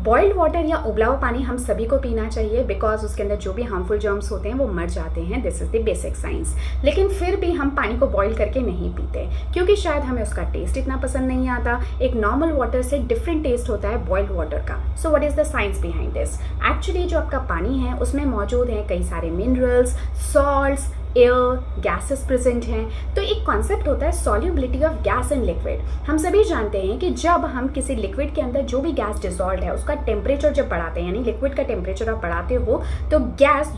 Boiled water या उबला हुआ पानी हम सभी को पीना चाहिए बिकॉज उसके अंदर जो भी हार्मफुल जर्म्स होते हैं वो मर जाते हैं। This is the basic science. लेकिन फिर भी हम पानी को बॉईल करके नहीं पीते क्योंकि शायद हमें उसका टेस्ट इतना पसंद नहीं आता। एक नॉर्मल वाटर से डिफरेंट टेस्ट होता है बॉइल्ड वाटर का। So what is the science behind this? Actually जो आपका पानी है उसमें मौजूद हैं कई सारे minerals, salts, air, gases present हैं। तो एक कॉन्सेप्ट होता है solubility of gas in liquid. हम सभी जानते हैं कि जब हम किसी लिक्विड के अंदर जो भी गैस डिसॉल्व है उसका टेम्परेचर जब बढ़ाते हैं, यानी लिक्विड का टेम्परेचर आप बढ़ाते हो, तो gas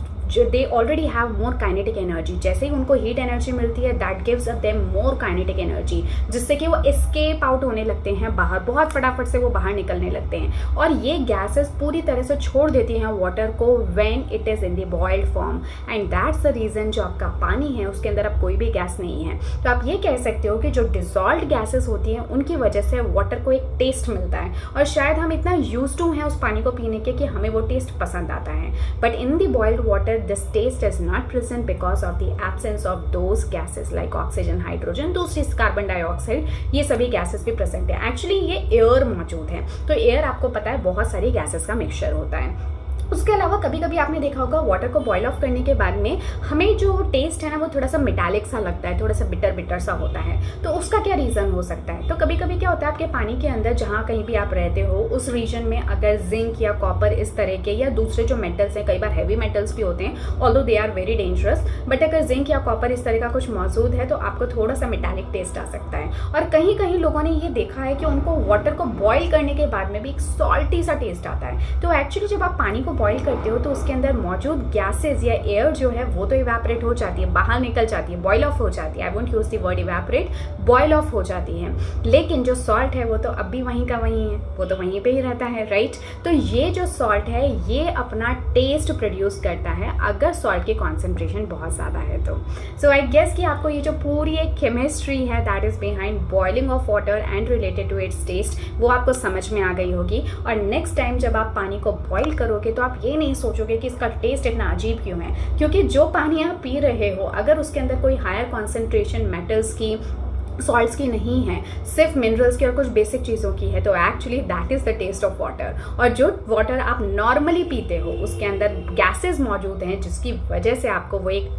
they already have more kinetic energy. जैसे ही उनको हीट एनर्जी मिलती है that gives them more kinetic energy, जिससे कि वो एस्केप आउट होने लगते हैं बाहर, बहुत फटाफट से वो बाहर निकलने लगते हैं। और ये गैसेस पूरी तरह से छोड़ देती हैं वाटर को when it is in the boiled form, and that's the reason जो आपका पानी है उसके अंदर अब कोई भी गैस नहीं है। तो आप ये कह सकते हो कि जो डिसॉल्व्ड गैसेस होती हैं उनकी वजह से वाटर को एक टेस्ट मिलता है, और शायद हम इतना यूज्ड टू हैं उस पानी को पीने के कि हमें वो टेस्ट पसंद आता है। But in the boiled water this taste is not present because of the absence of those gases like oxygen, hydrogen, दूसरी कार्बन डाइऑक्साइड, ये सभी गैसेस भी प्रेजेंट है। एक्चुअली ये एयर मौजूद है। तो एयर आपको पता है बहुत सारी गैसेस का मिक्सचर होता है। उसके अलावा कभी कभी आपने देखा होगा वाटर को बॉईल ऑफ करने के बाद में हमें जो टेस्ट है ना वो थोड़ा सा मेटालिक सा लगता है, थोड़ा सा बिटर बिटर सा होता है। तो उसका क्या रीज़न हो सकता है? तो कभी कभी क्या होता है आपके पानी के अंदर जहाँ कहीं भी आप रहते हो उस रीजन में अगर जिंक या कॉपर इस तरह के या दूसरे जो मेटल्स हैं, कई बार हैवी मेटल्स भी होते हैं although they are very dangerous, but अगर जिंक या कॉपर इस तरह का कुछ मौजूद है तो आपको थोड़ा सा मेटालिक टेस्ट आ सकता है। और कहीं कहीं लोगों ने ये देखा है कि उनको वाटर को बॉईल करने के बाद में भी एक सॉल्टी सा टेस्ट आता है। तो एक्चुअली जब आप पानी को बॉईल करते हो तो उसके अंदर मौजूद गैसेस या एयर जो है वो तो इवेपोरेट हो जाती है, बाहर निकल जाती है, बॉयल ऑफ हो जाती है। I won't use the word evaporate, boil off हो जाती है। लेकिन जो सॉल्ट है वो तो अब भी वहीं का वहीं है, वो तो वहीं पे ही रहता है, राइट? तो ये जो सॉल्ट है ये अपना टेस्ट प्रोड्यूस करता है अगर सॉल्ट की कॉन्सेंट्रेशन बहुत ज़्यादा है तो। सो आई गेस कि आपको ये जो पूरी एक केमिस्ट्री है that is behind boiling of water and related to its taste वो आपको समझ में आ गई होगी। और नेक्स्ट टाइम जब आप पानी को बॉईल करोगे तो आप ये नहीं सोचोगे कि इसका टेस्ट इतना अजीब क्यों है, क्योंकि जो पानी आप पी रहे हो अगर उसके अंदर कोई हायर कॉन्सेंट्रेशन मेटल्स की, सॉल्ट्स की नहीं है, सिर्फ मिनरल्स की और कुछ बेसिक चीज़ों की है, तो actually that is the taste of water. और जो वाटर आप नॉर्मली पीते हो उसके अंदर गैसेस मौजूद हैं जिसकी वजह से आपको वो एक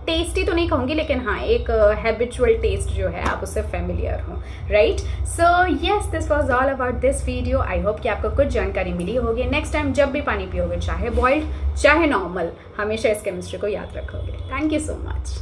टेस्टी तो नहीं कहूँगी लेकिन हाँ एक हैबिचुअल टेस्ट जो है आप उससे फेमिलियर हो, right? So yes, this was all about this video. I hope कि आपको कुछ जानकारी मिली होगी। नेक्स्ट टाइम जब भी पानी पियोगे, चाहे बॉइल्ड चाहे नॉर्मल, हमेशा इस केमिस्ट्री को याद रखोगे। Thank you so much.